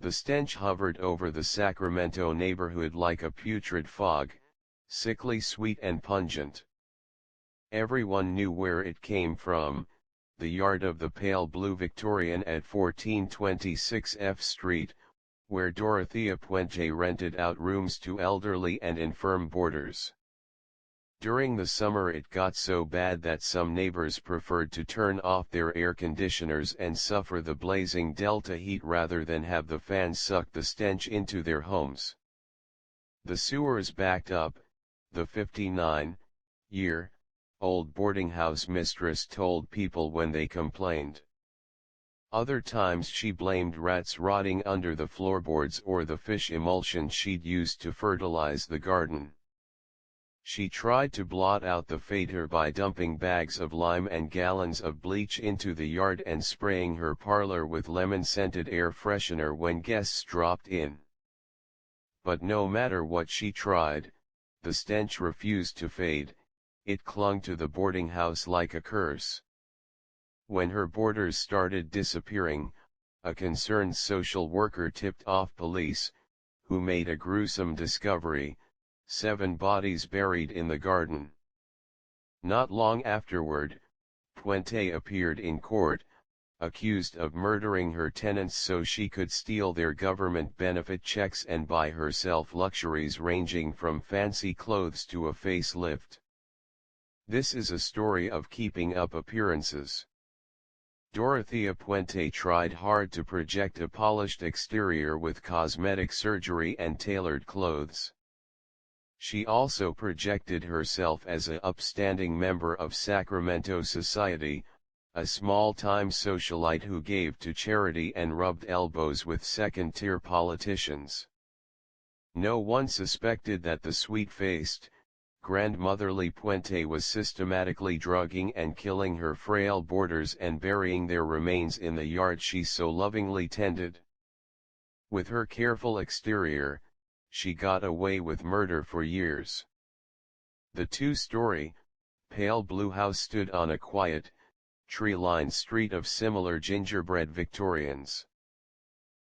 The stench hovered over the Sacramento neighborhood like a putrid fog, sickly sweet and pungent. Everyone knew where it came from, the yard of the pale blue Victorian at 1426 F Street, where Dorothea Puente rented out rooms to elderly and infirm boarders. During the summer it got so bad that some neighbors preferred to turn off their air conditioners and suffer the blazing delta heat rather than have the fans suck the stench into their homes. The sewers backed up, the 59-year-old boarding house mistress told people when they complained. Other times she blamed rats rotting under the floorboards or the fish emulsion she'd used to fertilize the garden. She tried to blot out the failure by dumping bags of lime and gallons of bleach into the yard and spraying her parlor with lemon-scented air freshener when guests dropped in. But no matter what she tried, the stench refused to fade, it clung to the boarding house like a curse. When her boarders started disappearing, a concerned social worker tipped off police, who made a gruesome discovery: 7 bodies buried in the garden. Not long afterward, Puente appeared in court, accused of murdering her tenants so she could steal their government benefit checks and buy herself luxuries ranging from fancy clothes to a facelift. This is a story of keeping up appearances. Dorothea Puente tried hard to project a polished exterior with cosmetic surgery and tailored clothes. She also projected herself as an upstanding member of Sacramento society, a small-time socialite who gave to charity and rubbed elbows with second-tier politicians. No one suspected that the sweet-faced, grandmotherly Puente was systematically drugging and killing her frail boarders and burying their remains in the yard she so lovingly tended. With her careful exterior, she got away with murder for years. The 2-story, pale blue house stood on a quiet, tree-lined street of similar gingerbread Victorians.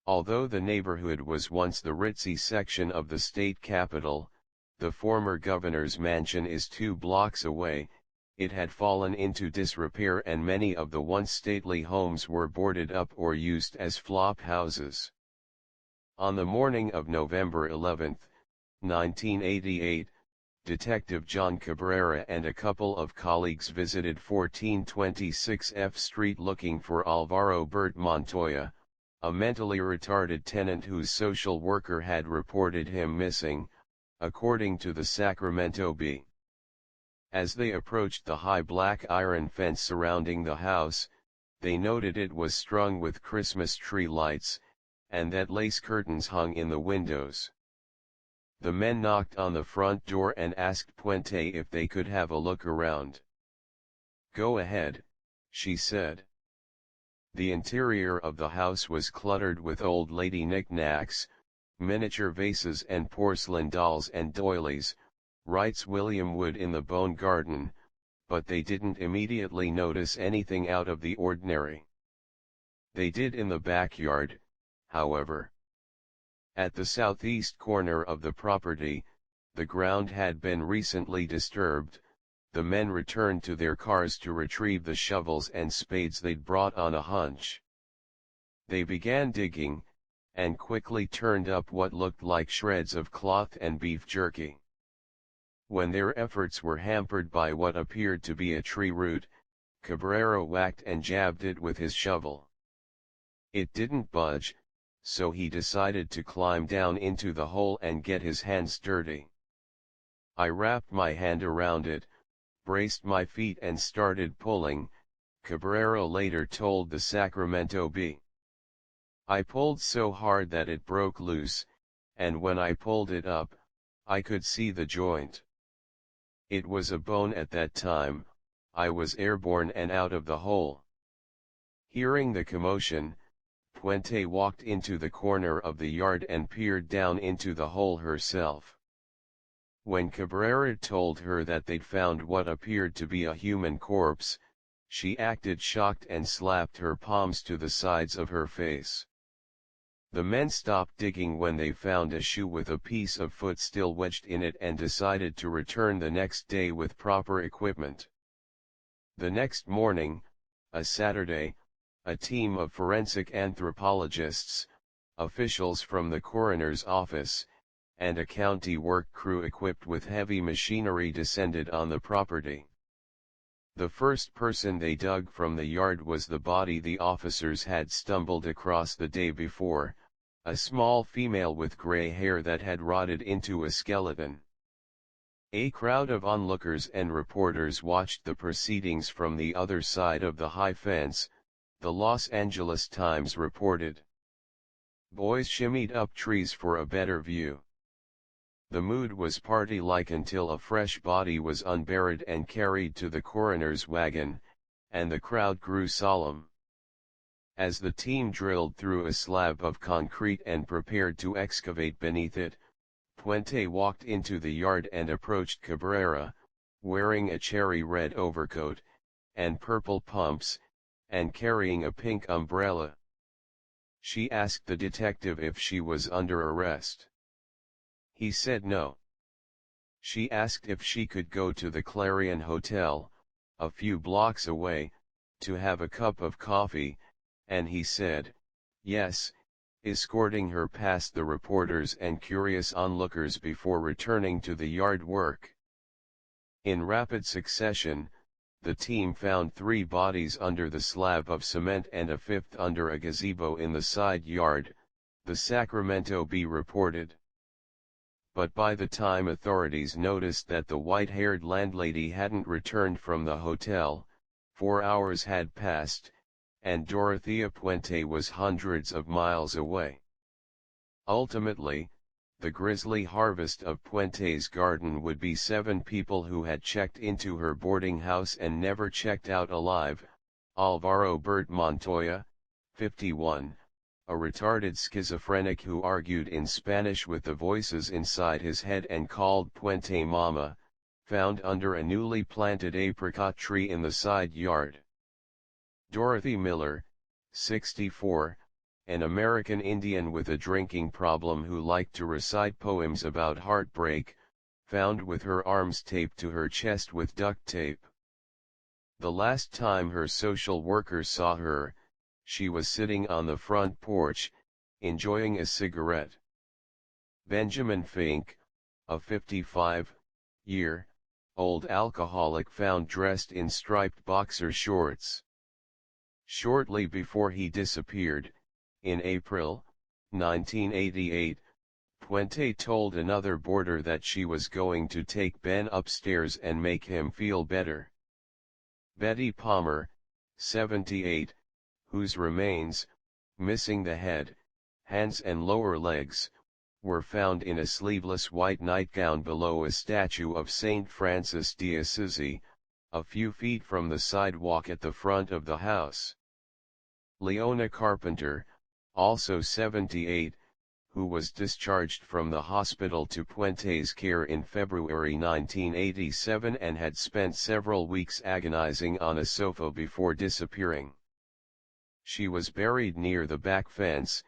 Although the neighborhood was once the ritzy section of the state capitol, the former governor's mansion is 2 blocks away, it had fallen into disrepair and many of the once stately homes were boarded up or used as flop houses. On the morning of November 11, 1988, Detective John Cabrera and a couple of colleagues visited 1426 F Street looking for Alvaro Bert Montoya, a mentally retarded tenant whose social worker had reported him missing, according to the Sacramento Bee. As they approached the high black iron fence surrounding the house, they noted it was strung with Christmas tree lights, and that lace curtains hung in the windows. The men knocked on the front door and asked Puente if they could have a look around. "Go ahead," she said. The interior of the house was cluttered with old lady knickknacks, miniature vases and porcelain dolls and doilies, writes William Wood in the Bone Garden, but they didn't immediately notice anything out of the ordinary. They did in the backyard, however. At the southeast corner of the property, the ground had been recently disturbed. The men returned to their cars to retrieve the shovels and spades they'd brought on a hunch. They began digging, and quickly turned up what looked like shreds of cloth and beef jerky. When their efforts were hampered by what appeared to be a tree root, Cabrera whacked and jabbed it with his shovel. It didn't budge, so he decided to climb down into the hole and get his hands dirty. "I wrapped my hand around it, braced my feet and started pulling," Cabrera later told the Sacramento Bee. "I pulled so hard that it broke loose, and when I pulled it up, I could see the joint. It was a bone at that time, I was airborne and out of the hole." Hearing the commotion, Puente walked into the corner of the yard and peered down into the hole herself. When Cabrera told her that they'd found what appeared to be a human corpse, she acted shocked and slapped her palms to the sides of her face. The men stopped digging when they found a shoe with a piece of foot still wedged in it and decided to return the next day with proper equipment. The next morning, a Saturday, a team of forensic anthropologists, officials from the coroner's office, and a county work crew equipped with heavy machinery descended on the property. The first person they dug from the yard was the body the officers had stumbled across the day before, a small female with gray hair that had rotted into a skeleton. A crowd of onlookers and reporters watched the proceedings from the other side of the high fence, the Los Angeles Times reported. Boys shimmied up trees for a better view. The mood was party-like until a fresh body was unburied and carried to the coroner's wagon, and the crowd grew solemn. As the team drilled through a slab of concrete and prepared to excavate beneath it, Puente walked into the yard and approached Cabrera, wearing a cherry-red overcoat, and purple pumps, and carrying a pink umbrella. She asked the detective if she was under arrest. He said no. She asked if she could go to the Clarion Hotel, a few blocks away, to have a cup of coffee, and he said, yes, escorting her past the reporters and curious onlookers before returning to the yard work. In rapid succession, the team found 3 bodies under the slab of cement and a 5th under a gazebo in the side yard, the Sacramento Bee reported. But by the time authorities noticed that the white-haired landlady hadn't returned from the hotel, 4 hours had passed, and Dorothea Puente was hundreds of miles away. Ultimately, the grisly harvest of Puente's garden would be 7 people who had checked into her boarding house and never checked out alive: Alvaro Bert Montoya, 51, a retarded schizophrenic who argued in Spanish with the voices inside his head and called Puente Mama, found under a newly planted apricot tree in the side yard. Dorothy Miller, 64, an American Indian with a drinking problem who liked to recite poems about heartbreak, found with her arms taped to her chest with duct tape. The last time her social worker saw her, she was sitting on the front porch, enjoying a cigarette. Benjamin Fink, a 55-year-old alcoholic found dressed in striped boxer shorts. Shortly before he disappeared, in April 1988, Puente told another boarder that she was going to take Ben upstairs and make him feel better. Betty Palmer, 78, whose remains, missing the head, hands and lower legs, were found in a sleeveless white nightgown below a statue of Saint Francis de Assisi, a few feet from the sidewalk at the front of the house. Leona Carpenter, also 78, who was discharged from the hospital to Puente's care in February 1987 and had spent several weeks agonizing on a sofa before disappearing. She was buried near the back fence,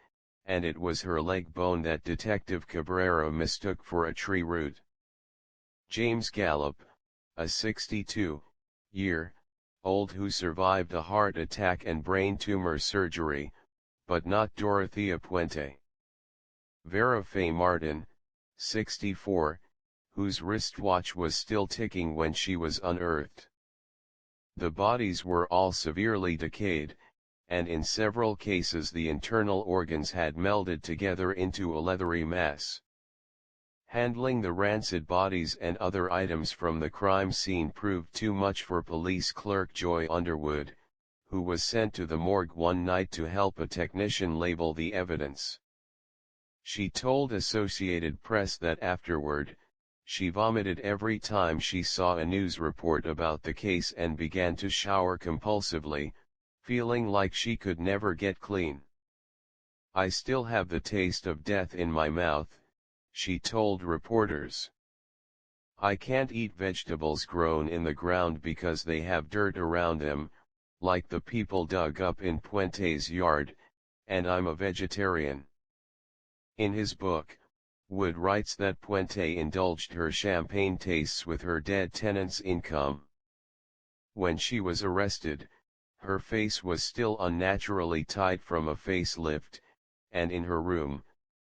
and it was her leg bone that Detective Cabrera mistook for a tree root. James Gallup, a 62-year-old who survived a heart attack and brain tumor surgery, but not Dorothea Puente. Vera Faye Martin, 64, whose wristwatch was still ticking when she was unearthed. The bodies were all severely decayed, and in several cases the internal organs had melded together into a leathery mass. Handling the rancid bodies and other items from the crime scene proved too much for police clerk Joy Underwood, who was sent to the morgue one night to help a technician label the evidence. She told Associated Press that afterward, she vomited every time she saw a news report about the case and began to shower compulsively, feeling like she could never get clean. "I still have the taste of death in my mouth," she told reporters. "I can't eat vegetables grown in the ground because they have dirt around them, like the people dug up in Puente's yard, and I'm a vegetarian." In his book, Wood writes that Puente indulged her champagne tastes with her dead tenant's income. When she was arrested, her face was still unnaturally tight from a facelift, and in her room,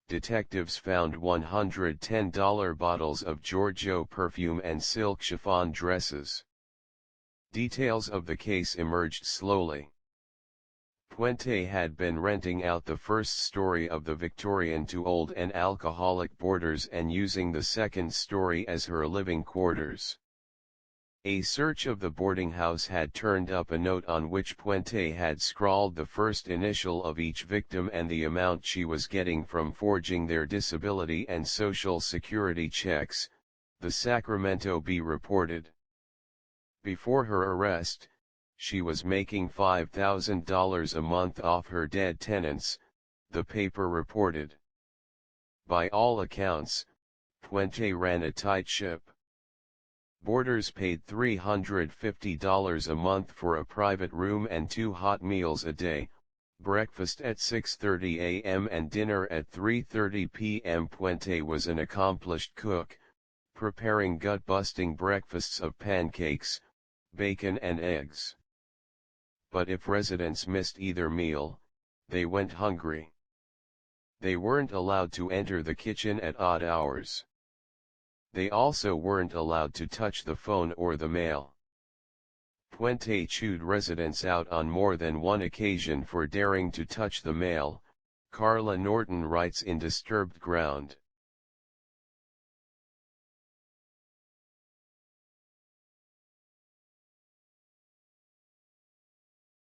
detectives found $110 bottles of Giorgio perfume and silk chiffon dresses. Details of the case emerged slowly. Puente had been renting out the first story of the Victorian to old and alcoholic boarders and using the second story as her living quarters. A search of the boarding house had turned up a note on which Puente had scrawled the first initial of each victim and the amount she was getting from forging their disability and social security checks, the Sacramento Bee reported. Before her arrest, she was making $5,000 a month off her dead tenants, the paper reported. By all accounts, Puente ran a tight ship. Boarders paid $350 a month for a private room and 2 hot meals a day, breakfast at 6:30 a.m. and dinner at 3:30 p.m. Puente was an accomplished cook, preparing gut-busting breakfasts of pancakes, bacon and eggs. But if residents missed either meal, they went hungry. They weren't allowed to enter the kitchen at odd hours. They also weren't allowed to touch the phone or the mail. Puente chewed residents out on more than one occasion for daring to touch the mail, Carla Norton writes in Disturbed Ground.